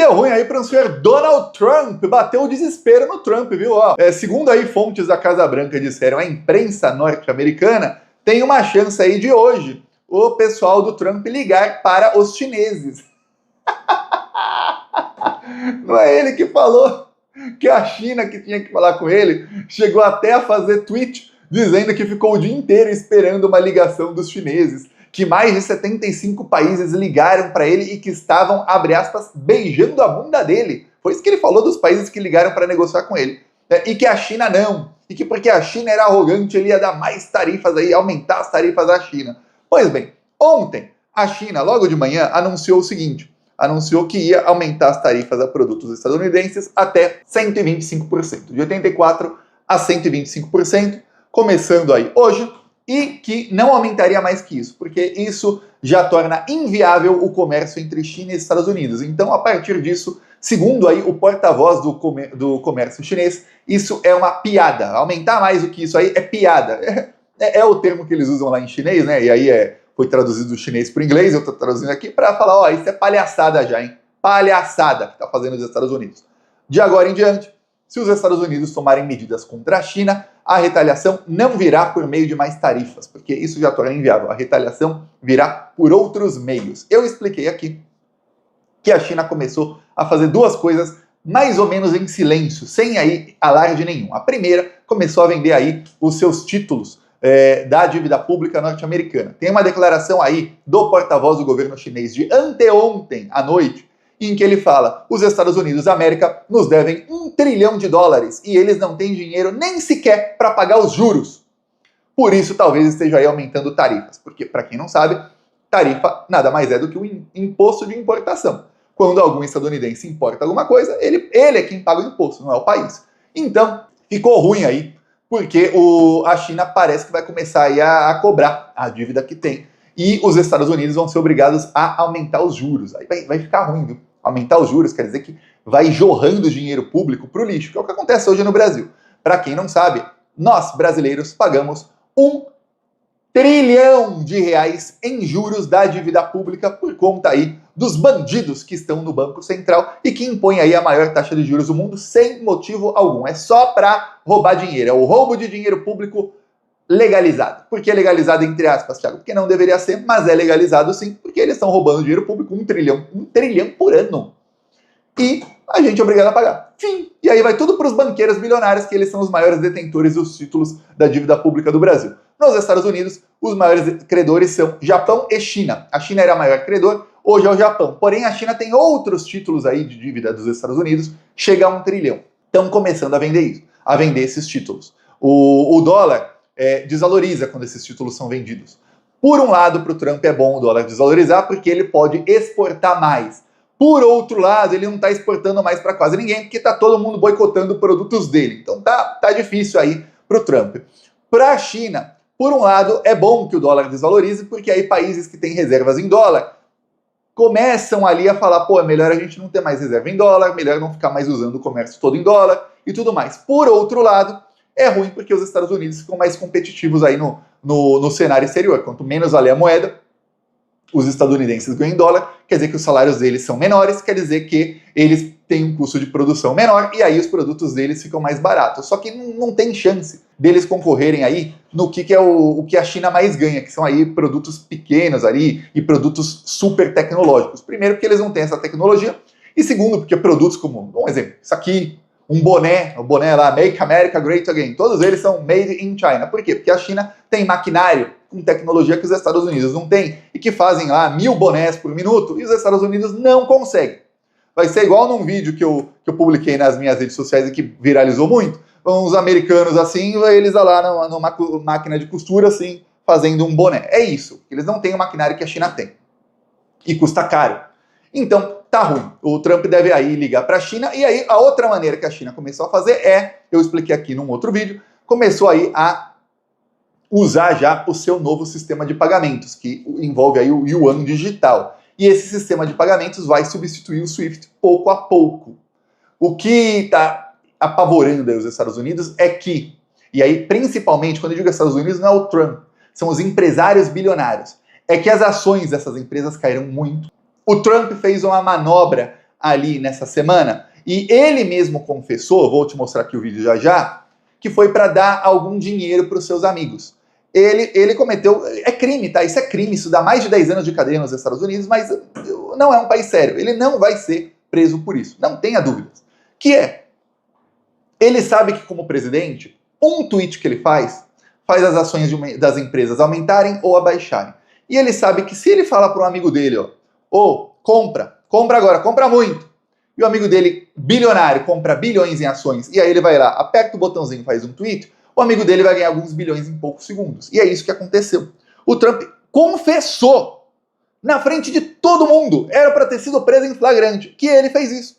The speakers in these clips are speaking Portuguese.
Deu ruim aí para o senhor Donald Trump, bateu o desespero no Trump, viu? Ó, segundo aí fontes da Casa Branca disseram, a imprensa norte-americana tem uma chance aí de hoje o pessoal do Trump ligar para os chineses. Não é ele que falou que a China que tinha que falar com ele, chegou até a fazer tweet dizendo que ficou o dia inteiro esperando uma ligação dos chineses, que mais de 75 países ligaram para ele e que estavam, abre aspas, beijando a bunda dele. Foi isso que ele falou dos países que ligaram para negociar com ele. E que a China não. E que porque a China era arrogante, ele ia dar mais tarifas aí, aumentar as tarifas da China. Pois bem, ontem a China, logo de manhã, anunciou o seguinte. Anunciou que ia aumentar as tarifas a produtos estadunidenses até 125%. De 84% a 125%, começando aí hoje. E que não aumentaria mais que isso, porque isso já torna inviável o comércio entre China e Estados Unidos. Então, a partir disso, segundo aí o porta-voz do comércio chinês, isso é uma piada. Aumentar mais do que isso aí é piada. É o termo que eles usam lá em chinês, né? E aí foi traduzido do chinês para o inglês, eu estou traduzindo aqui para falar, ó, isso é palhaçada já, hein? Palhaçada que está fazendo os Estados Unidos. De agora em diante, se os Estados Unidos tomarem medidas contra a China, a retaliação não virá por meio de mais tarifas, porque isso já torna inviável. A retaliação virá por outros meios. Eu expliquei aqui que a China começou a fazer duas coisas mais ou menos em silêncio, sem aí alarde nenhum. A primeira, começou a vender aí os seus títulos da dívida pública norte-americana. Tem uma declaração aí do porta-voz do governo chinês de anteontem à noite, em que ele fala, os Estados Unidos da América nos devem $1 trilhão e eles não têm dinheiro nem sequer para pagar os juros. Por isso, talvez esteja aí aumentando tarifas. Porque, para quem não sabe, tarifa nada mais é do que um imposto de importação. Quando algum estadunidense importa alguma coisa, ele é quem paga o imposto, não é o país. Então, ficou ruim aí, porque a China parece que vai começar aí a cobrar a dívida que tem. E os Estados Unidos vão ser obrigados a aumentar os juros. Aí vai ficar ruim, viu? Aumentar os juros quer dizer que vai jorrando dinheiro público para o lixo, que é o que acontece hoje no Brasil. Para quem não sabe, nós, brasileiros, pagamos R$1 trilhão em juros da dívida pública por conta aí dos bandidos que estão no Banco Central e que impõem aí a maior taxa de juros do mundo sem motivo algum. É só para roubar dinheiro, é o roubo de dinheiro público legalizado. Por que legalizado entre aspas, Thiago? Porque não deveria ser, mas é legalizado sim, porque eles estão roubando dinheiro público, $1 trilhão por ano. E a gente é obrigado a pagar. Fim. E aí vai tudo para os banqueiros bilionários, que eles são os maiores detentores dos títulos da dívida pública do Brasil. Nos Estados Unidos, os maiores credores são Japão e China. A China era o maior credor, hoje é o Japão. Porém, a China tem outros títulos aí de dívida dos Estados Unidos, chega a $1 trilhão. Estão começando a vender isso, a vender esses títulos. O dólar desvaloriza quando esses títulos são vendidos. Por um lado, para o Trump é bom o dólar desvalorizar, porque ele pode exportar mais. Por outro lado, ele não está exportando mais para quase ninguém, porque está todo mundo boicotando produtos dele. Então tá difícil aí para o Trump. Para a China, por um lado, é bom que o dólar desvalorize, porque aí países que têm reservas em dólar começam ali a falar, pô, é melhor a gente não ter mais reserva em dólar, melhor não ficar mais usando o comércio todo em dólar e tudo mais. Por outro lado, é ruim porque os Estados Unidos ficam mais competitivos aí no cenário exterior. Quanto menos valer a moeda, os estadunidenses ganham em dólar, quer dizer que os salários deles são menores, quer dizer que eles têm um custo de produção menor e aí os produtos deles ficam mais baratos. Só que não tem chance deles concorrerem aí no que é o que a China mais ganha, que são aí produtos pequenos ali e produtos super tecnológicos. Primeiro, porque eles não têm essa tecnologia, e segundo, porque produtos como, um exemplo, isso aqui, o boné lá, Make America Great Again, todos eles são made in China. Por quê? Porque a China tem maquinário com tecnologia que os Estados Unidos não têm e que fazem lá 1000 bonés por minuto e os Estados Unidos não conseguem. Vai ser igual num vídeo que eu publiquei nas minhas redes sociais e que viralizou muito. Uns americanos assim, eles lá numa máquina de costura assim, fazendo um boné. É isso, eles não têm o maquinário que a China tem. E custa caro. Então, tá ruim. O Trump deve aí ligar para a China. E aí, a outra maneira que a China começou a fazer eu expliquei aqui num outro vídeo, começou aí a usar já o seu novo sistema de pagamentos, que envolve aí o Yuan digital. E esse sistema de pagamentos vai substituir o SWIFT pouco a pouco. O que está apavorando aí os Estados Unidos é que, e aí principalmente, quando eu digo Estados Unidos, não é o Trump, são os empresários bilionários, é que as ações dessas empresas caíram muito. O Trump fez uma manobra ali nessa semana, e ele mesmo confessou, vou te mostrar aqui o vídeo já já, que foi para dar algum dinheiro para os seus amigos. Ele cometeu, é crime, tá? Isso é crime, isso dá mais de 10 anos de cadeia nos Estados Unidos, mas não é um país sério. Ele não vai ser preso por isso, não tenha dúvidas. Que é, ele sabe que como presidente, um tweet que ele faz as ações das empresas aumentarem ou abaixarem. E ele sabe que se ele fala para um amigo dele, compra agora, compra muito, e o amigo dele, bilionário, compra bilhões em ações, e aí ele vai lá, aperta o botãozinho, faz um tweet, o amigo dele vai ganhar alguns bilhões em poucos segundos. E é isso que aconteceu. O Trump confessou na frente de todo mundo, era para ter sido preso em flagrante, que ele fez isso.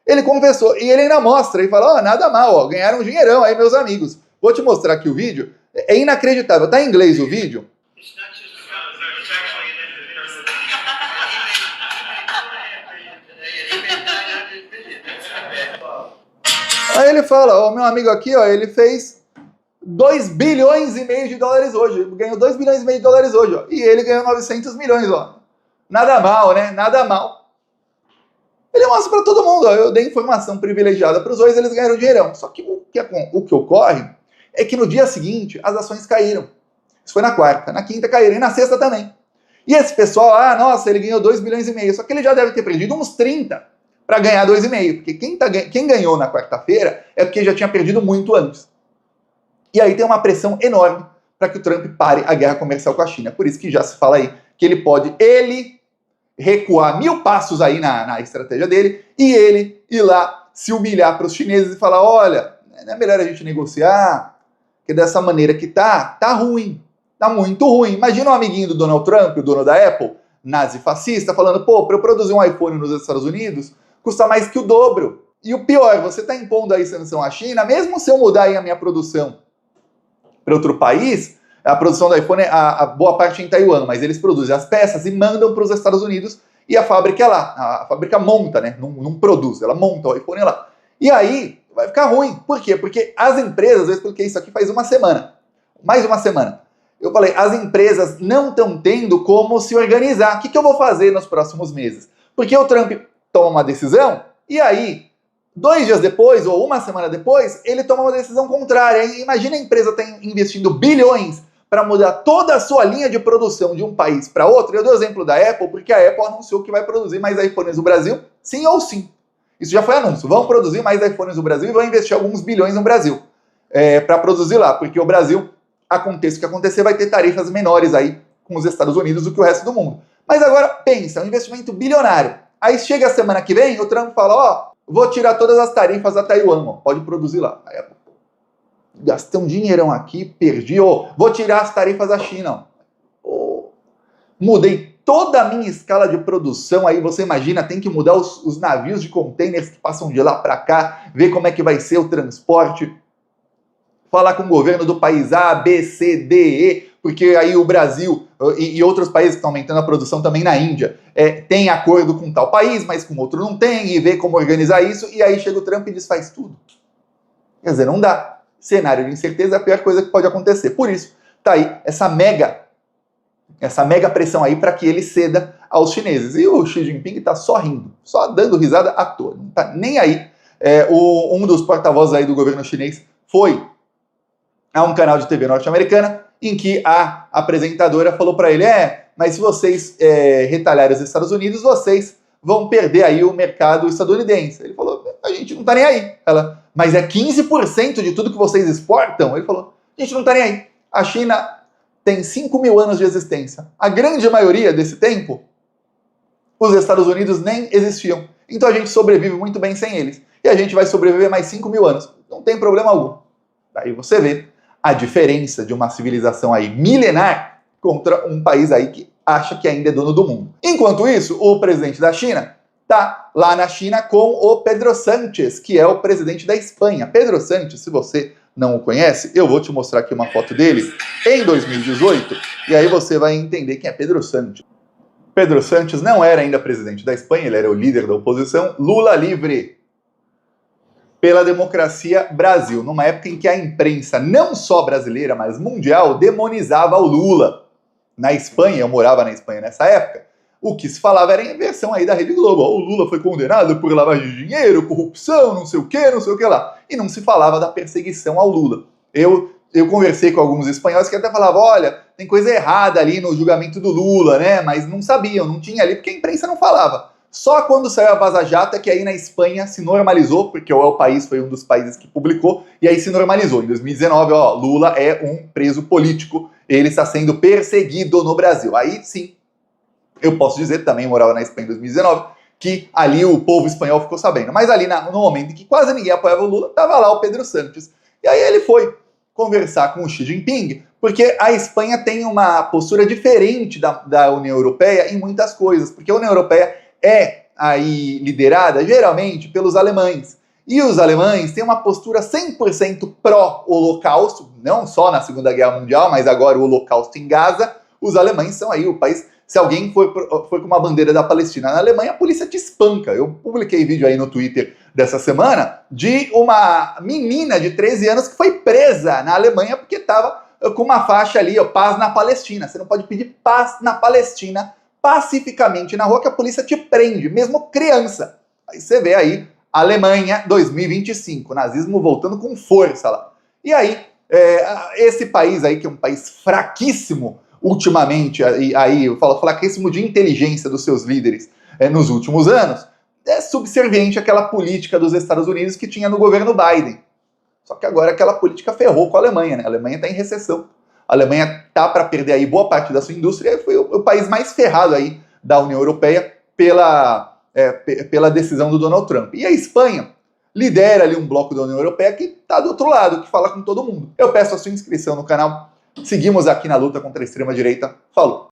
Ele confessou, e ele ainda mostra, e fala, nada mal, ganharam um dinheirão aí, meus amigos. Vou te mostrar aqui o vídeo, é inacreditável, tá em inglês o vídeo. Aí ele fala, meu amigo aqui, ele fez 2 bilhões e meio de dólares hoje, ganhou 2 bilhões e meio de dólares hoje, e ele ganhou 900 milhões, Nada mal, né? Nada mal. Ele mostra para todo mundo, eu dei informação privilegiada para os dois, eles ganharam dinheirão. Só que o que ocorre é que no dia seguinte as ações caíram. Isso foi na quarta, na quinta caíram e na sexta também. E esse pessoal, nossa, ele ganhou 2 bilhões e meio, só que ele já deve ter perdido uns 30 para ganhar 2,5, porque quem ganhou na quarta-feira é porque já tinha perdido muito antes. E aí tem uma pressão enorme para que o Trump pare a guerra comercial com a China. Por isso que já se fala aí que ele pode, recuar 1000 passos aí na estratégia dele e ele ir lá se humilhar para os chineses e falar, olha, não é melhor a gente negociar, que dessa maneira que tá ruim, tá muito ruim. Imagina um amiguinho do Donald Trump, o dono da Apple, nazi-fascista, falando, para eu produzir um iPhone nos Estados Unidos, custa mais que o dobro. E o pior, você tá impondo aí sanção à China, mesmo se eu mudar aí a minha produção para outro país, a produção do iPhone, a boa parte é em Taiwan, mas eles produzem as peças e mandam para os Estados Unidos e a fábrica é lá. A fábrica monta, né? Não produz, ela monta o iPhone lá. E aí vai ficar ruim. Por quê? Porque as empresas, eu expliquei isso aqui faz uma semana, mais uma semana. Eu falei, as empresas não estão tendo como se organizar. O que eu vou fazer nos próximos meses? Porque o Trump toma uma decisão e aí 2 dias depois, ou uma semana depois, ele toma uma decisão contrária. Imagina a empresa investindo bilhões para mudar toda a sua linha de produção de um país para outro. Eu dou o exemplo da Apple, porque a Apple anunciou que vai produzir mais iPhones no Brasil, sim ou sim. Isso já foi anúncio. Vão produzir mais iPhones no Brasil e vão investir alguns bilhões no Brasil para produzir lá, porque o Brasil, aconteça o que acontecer, vai ter tarifas menores aí com os Estados Unidos do que o resto do mundo. Mas agora, pensa, um investimento bilionário. Aí chega a semana que vem, o Trump fala, vou tirar todas as tarifas da Taiwan, pode produzir lá. Aí, gastei um dinheirão aqui, perdi, vou tirar as tarifas da China. Mudei toda a minha escala de produção, aí você imagina, tem que mudar os navios de containers que passam de lá para cá, ver como é que vai ser o transporte, falar com o governo do país A, B, C, D, E, porque aí o Brasil e outros países que estão aumentando a produção também na Índia, tem acordo com tal país, mas com outro não tem, e ver como organizar isso, e aí chega o Trump e desfaz tudo. Quer dizer, não dá. Cenário de incerteza é a pior coisa que pode acontecer. Por isso, tá aí essa mega pressão aí para que ele ceda aos chineses. E o Xi Jinping está só rindo, só dando risada à toa, não tá nem aí. Um dos porta-vozes aí do governo chinês foi a um canal de TV norte-americana, em que a apresentadora falou para ele, mas se vocês retalharem os Estados Unidos, vocês vão perder aí o mercado estadunidense. Ele falou, a gente não tá nem aí. Ela, mas é 15% de tudo que vocês exportam? Ele falou, a gente não tá nem aí. A China tem 5.000 anos de existência. A grande maioria desse tempo, os Estados Unidos nem existiam. Então a gente sobrevive muito bem sem eles. E a gente vai sobreviver mais 5.000 anos. Não tem problema algum. Daí você vê a diferença de uma civilização aí milenar contra um país aí que acha que ainda é dono do mundo. Enquanto isso, o presidente da China está lá na China com o Pedro Sánchez, que é o presidente da Espanha. Pedro Sánchez, se você não o conhece, eu vou te mostrar aqui uma foto dele em 2018, e aí você vai entender quem é Pedro Sánchez. Pedro Sánchez não era ainda presidente da Espanha, ele era o líder da oposição, Lula livre, pela democracia Brasil, numa época em que a imprensa, não só brasileira, mas mundial, demonizava o Lula. Na Espanha, eu morava na Espanha nessa época, O que se falava era em versão aí da Rede Globo. O Lula foi condenado por lavagem de dinheiro, corrupção, não sei o que lá. E não se falava da perseguição ao Lula. Eu conversei com alguns espanhóis que até falavam, olha, tem coisa errada ali no julgamento do Lula, né? Mas não sabiam, não tinha ali, porque a imprensa não falava. Só quando saiu a Vaza Jato é que aí na Espanha se normalizou, porque o El País foi um dos países que publicou, e aí se normalizou. Em 2019, ó, Lula é um preso político, ele está sendo perseguido no Brasil. Aí sim, eu posso dizer, também morava na Espanha em 2019, que ali o povo espanhol ficou sabendo. Mas ali no momento em que quase ninguém apoiava o Lula, estava lá o Pedro Sánchez. E aí ele foi conversar com o Xi Jinping, porque a Espanha tem uma postura diferente da União Europeia em muitas coisas, porque a União Europeia é aí liderada geralmente pelos alemães. E os alemães têm uma postura 100% pró-holocausto, não só na Segunda Guerra Mundial, mas agora o holocausto em Gaza. Os alemães são aí o país. Se alguém foi com uma bandeira da Palestina na Alemanha, a polícia te espanca. Eu publiquei vídeo aí no Twitter dessa semana de uma menina de 13 anos que foi presa na Alemanha porque estava com uma faixa ali, ó, paz na Palestina. Você não pode pedir paz na Palestina pacificamente na rua que a polícia te prende, mesmo criança. Aí você vê aí Alemanha 2025, nazismo voltando com força lá. E aí, esse país aí, que é um país fraquíssimo ultimamente, aí eu falo fraquíssimo de inteligência dos seus líderes nos últimos anos, é subserviente àquela política dos Estados Unidos que tinha no governo Biden. Só que agora aquela política ferrou com a Alemanha, né? A Alemanha está em recessão. A Alemanha tá para perder aí boa parte da sua indústria e foi o país mais ferrado aí da União Europeia pela decisão do Donald Trump. E a Espanha lidera ali um bloco da União Europeia que está do outro lado, que fala com todo mundo. Eu peço a sua inscrição no canal. Seguimos aqui na luta contra a extrema-direita. Falou!